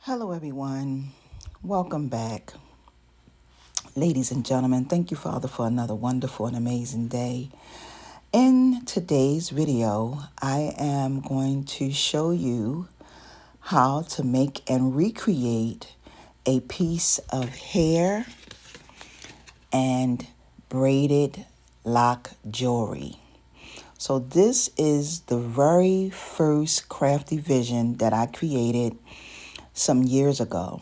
Hello, everyone. Welcome back. Ladies and gentlemen, thank you, Father, for another wonderful and amazing day. In today's video, I am going to show you how to make and recreate a piece of hair and braided lock jewelry. So this is the very first crafty vision that I created some years ago.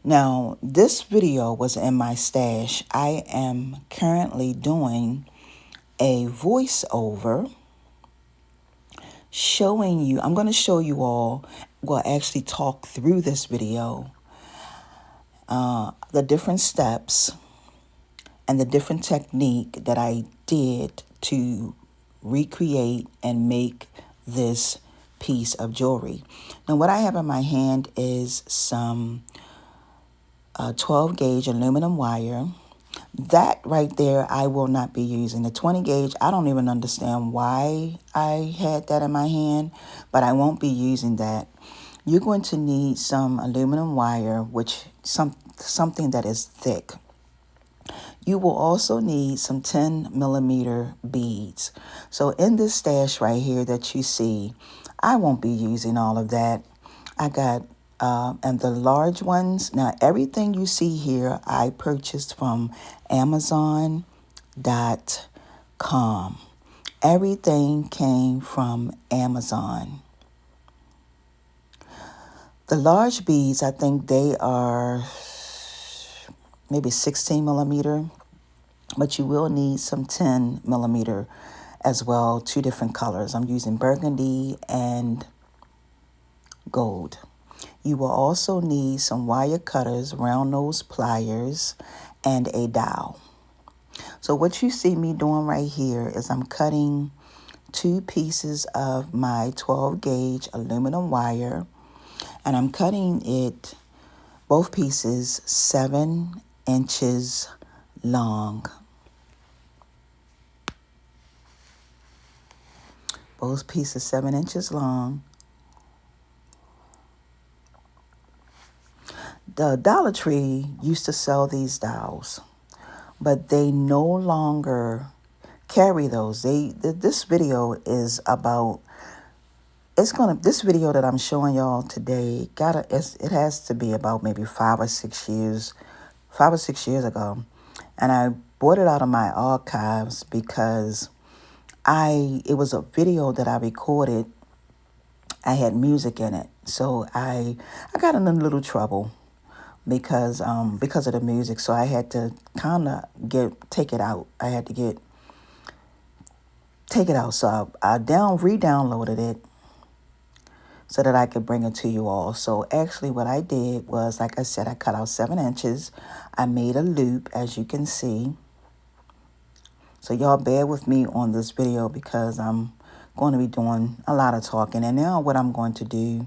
Now, this video was in my stash. I am currently doing a voiceover showing you, I'm going to show you all, we'll actually talk through this video, the different steps and the different technique that I did to recreate and make this piece of jewelry. Now, what I have in my hand is some 12 gauge aluminum wire. That right there, I will not be using. The 20 gauge, I don't even understand why I had that in my hand, but I won't be using that. You're going to need some aluminum wire, which something that is thick. You will also need some 10 millimeter beads. So in this stash right here that you see, I won't be using all of that. I got, and the large ones, now everything you see here, I purchased from Amazon.com. Everything came from Amazon. The large beads, I think they are maybe 16 millimeter, but you will need some 10 millimeter as well, two different colors. I'm using burgundy and gold. You will also need some wire cutters, round nose pliers, and a dowel. So what you see me doing right here is I'm cutting two pieces of my 12 gauge aluminum wire, and I'm cutting it, both pieces, 7 inches long. Both pieces 7 inches long. The Dollar Tree used to sell these dowels, but they no longer carry those. This video is about, this video that I'm showing y'all today, it has to be about maybe 5 or 6 years ago. And I bought it out of my archives because it was a video that I recorded. I had music in it. So I got in a little trouble because of the music. So I had to kind of take it out. I had to take it out. So I re-downloaded it so that I could bring it to you all. So actually what I did was, like I said, I cut out 7 inches. I made a loop, as you can see. So y'all bear with me on this video because I'm going to be doing a lot of talking. And now what I'm going to do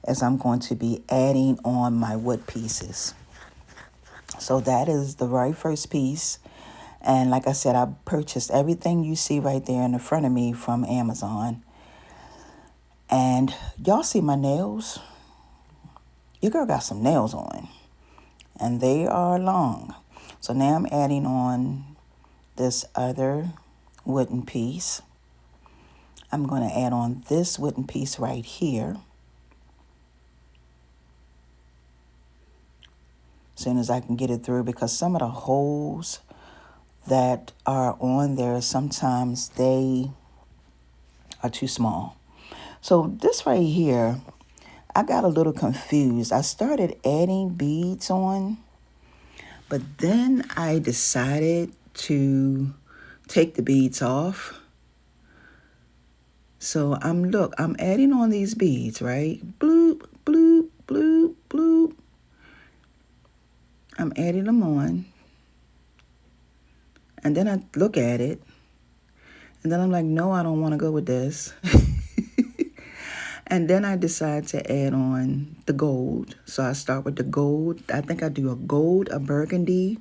is I'm going to be adding on my wood pieces. So that is the very first piece. And like I said, I purchased everything you see right there in the front of me from Amazon. And y'all see my nails? Your girl got some nails on. And they are long. So now I'm adding on this other wooden piece. I'm going to add on this wooden piece right here. As soon as I can get it through, because some of the holes that are on there, sometimes they are too small. So this right here, I got a little confused. I started adding beads on, but then I decided to take the beads off. So I'm adding on these beads, right? Bloop, bloop, bloop, bloop. I'm adding them on. And then I look at it. And then I'm like, no, I don't want to go with this. And then I decide to add on the gold. So I start with the gold. I think I do a gold, a burgundy,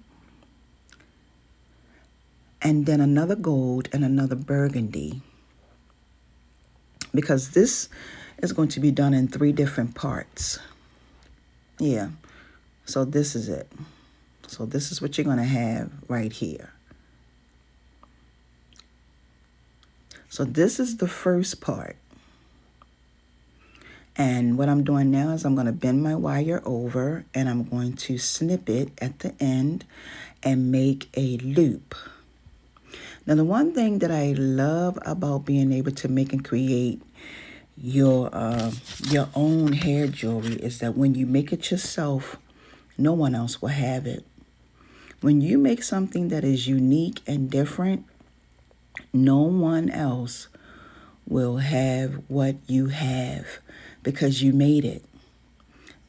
and then another gold and another burgundy. Because this is going to be done in 3 different parts. Yeah, so this is it. So this is what you're going to have right here. So this is the first part. And what I'm doing now is I'm going to bend my wire over and I'm going to snip it at the end and make a loop. Now, the one thing that I love about being able to make and create your own hair jewelry is that when you make it yourself, no one else will have it. When you make something that is unique and different, no one else will have what you have because you made it.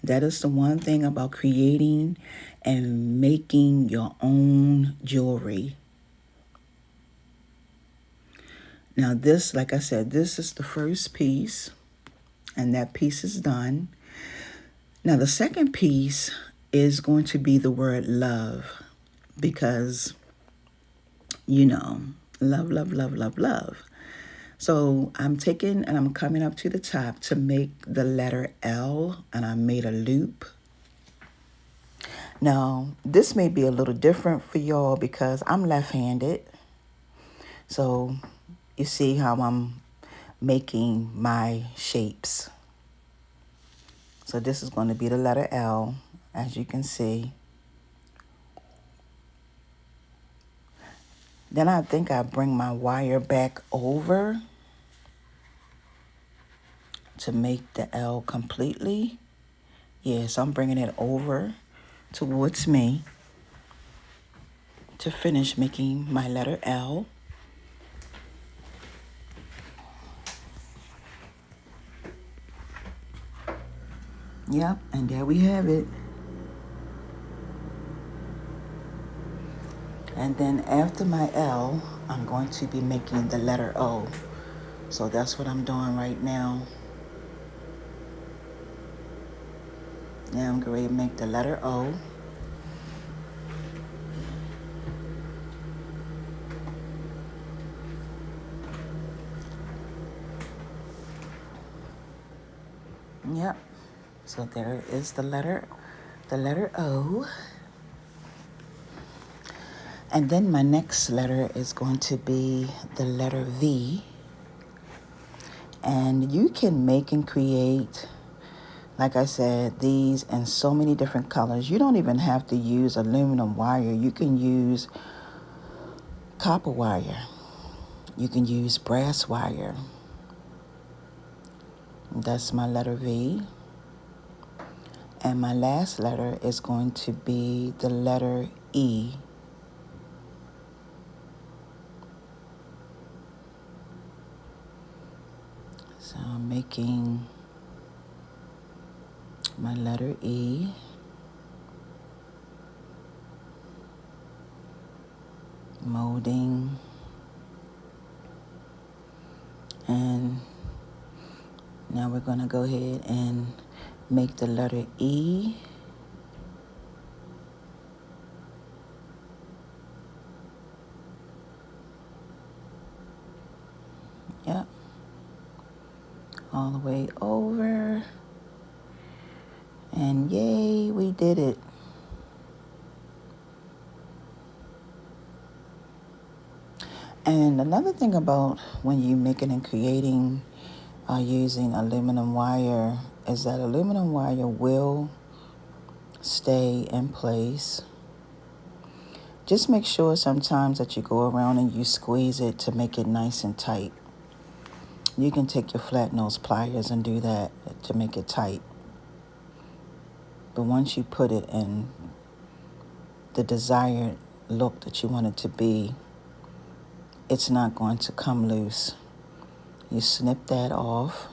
That is the one thing about creating and making your own jewelry. Now this, like I said, this is the first piece, and that piece is done. Now the second piece is going to be the word love, because, you know, love, love, love, love, love. So I'm taking and I'm coming up to the top to make the letter L, and I made a loop. Now, this may be a little different for y'all because I'm left-handed. So you see how I'm making my shapes. So this is going to be the letter L, as you can see. Then I think I bring my wire back over to make the L completely. Yes, I'm bringing it over towards me to finish making my letter L. Yep, and there we have it. And then after my L, I'm going to be making the letter O. So that's what I'm doing right now. Now I'm going to make the letter O. Yep. So there is the letter O. And then my next letter is going to be the letter V. And you can make and create, like I said, these in so many different colors. You don't even have to use aluminum wire. You can use copper wire. You can use brass wire. That's my letter V. And my last letter is going to be the letter E. So I'm making my letter E. Molding. And now we're going to go ahead and make the letter E. Yep. All the way over. And yay, we did it. And another thing about when you're making and creating using aluminum wire is that aluminum wire will stay in place. Just make sure sometimes that you go around and you squeeze it to make it nice and tight. You can take your flat nose pliers and do that to make it tight. But once you put it in the desired look that you want it to be, it's not going to come loose. You snip that off,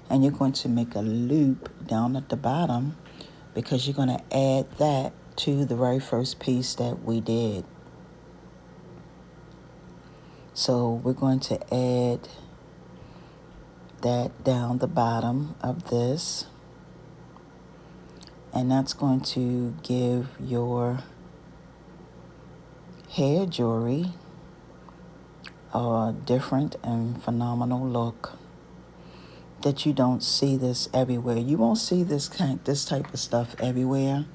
and you're going to make a loop down at the bottom because you're going to add that to the very first piece that we did. So we're going to add that down the bottom of this, and that's going to give your hair jewelry a different and phenomenal look. that you don't see this everywhere. You won't see this type of stuff everywhere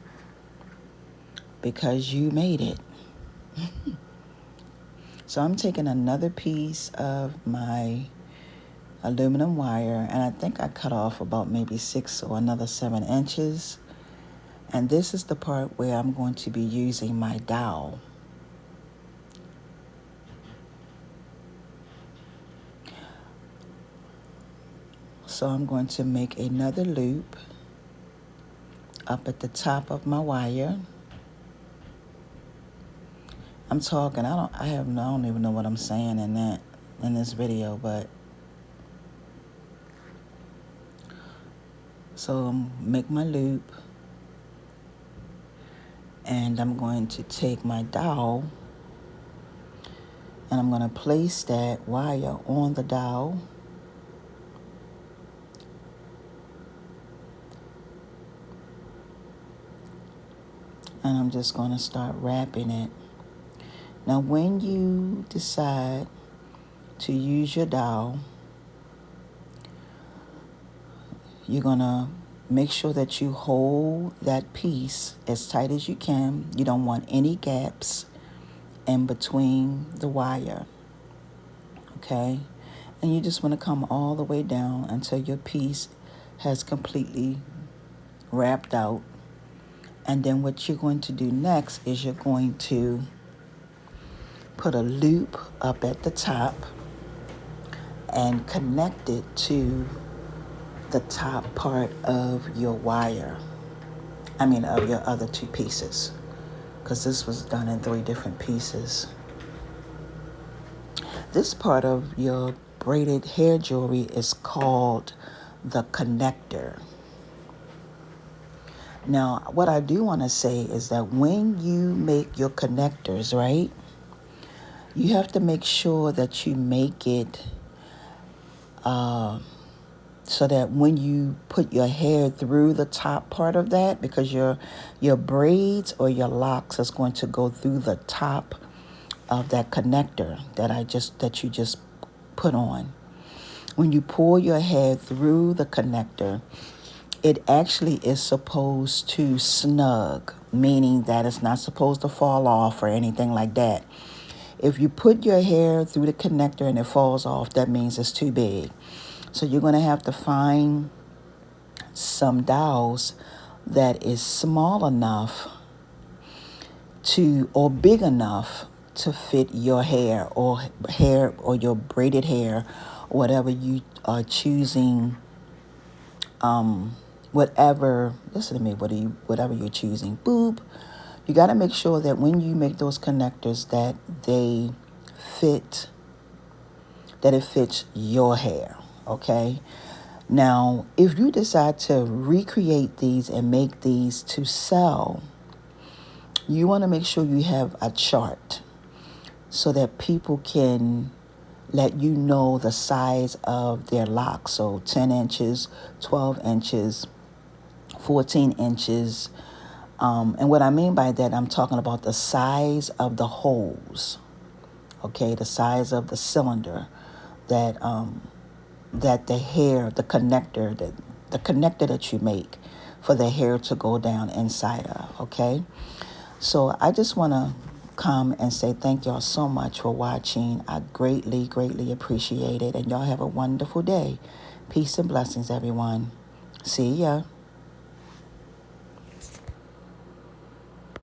because you made it. So I'm taking another piece of my aluminum wire, and I think I cut off about maybe 6 or another 7 inches. And this is the part where I'm going to be using my dowel. So I'm going to make another loop up at the top of my wire. I'm talking, I don't even know what I'm saying in this video, but so make my loop, and I'm going to take my dowel and I'm going to place that wire on the dowel. And I'm just going to start wrapping it. Now, when you decide to use your dowel, you're going to make sure that you hold that piece as tight as you can. You don't want any gaps in between the wire, okay? And you just want to come all the way down until your piece has completely wrapped out. And then what you're going to do next is you're going to put a loop up at the top and connect it to the top part of your wire. Of your other 2 pieces, because this was done in 3 different pieces. This part of your braided hair jewelry is called the connector. Now, what I do want to say is that when you make your connectors, right, you have to make sure that you make it so that when you put your hair through the top part of that, because your braids or your locks is going to go through the top of that connector that you just put on. When you pull your hair through the connector, it actually is supposed to snug, meaning that it's not supposed to fall off or anything like that. If you put your hair through the connector and it falls off, that means it's too big. So you're going to have to find some dowels that is small enough or big enough to fit your hair or your braided hair, whatever you are choosing. Whatever you're choosing, you got to make sure that when you make those connectors that it fits your hair, okay? Now, if you decide to recreate these and make these to sell, you want to make sure you have a chart so that people can let you know the size of their locks. So 10 inches, 12 inches, 14 inches. And what I mean by that, I'm talking about the size of the holes, okay? The size of the cylinder that the hair, the connector that you make for the hair to go down inside of, okay? So I just want to come and say thank y'all so much for watching. I greatly, greatly appreciate it. And y'all have a wonderful day. Peace and blessings, everyone. See ya.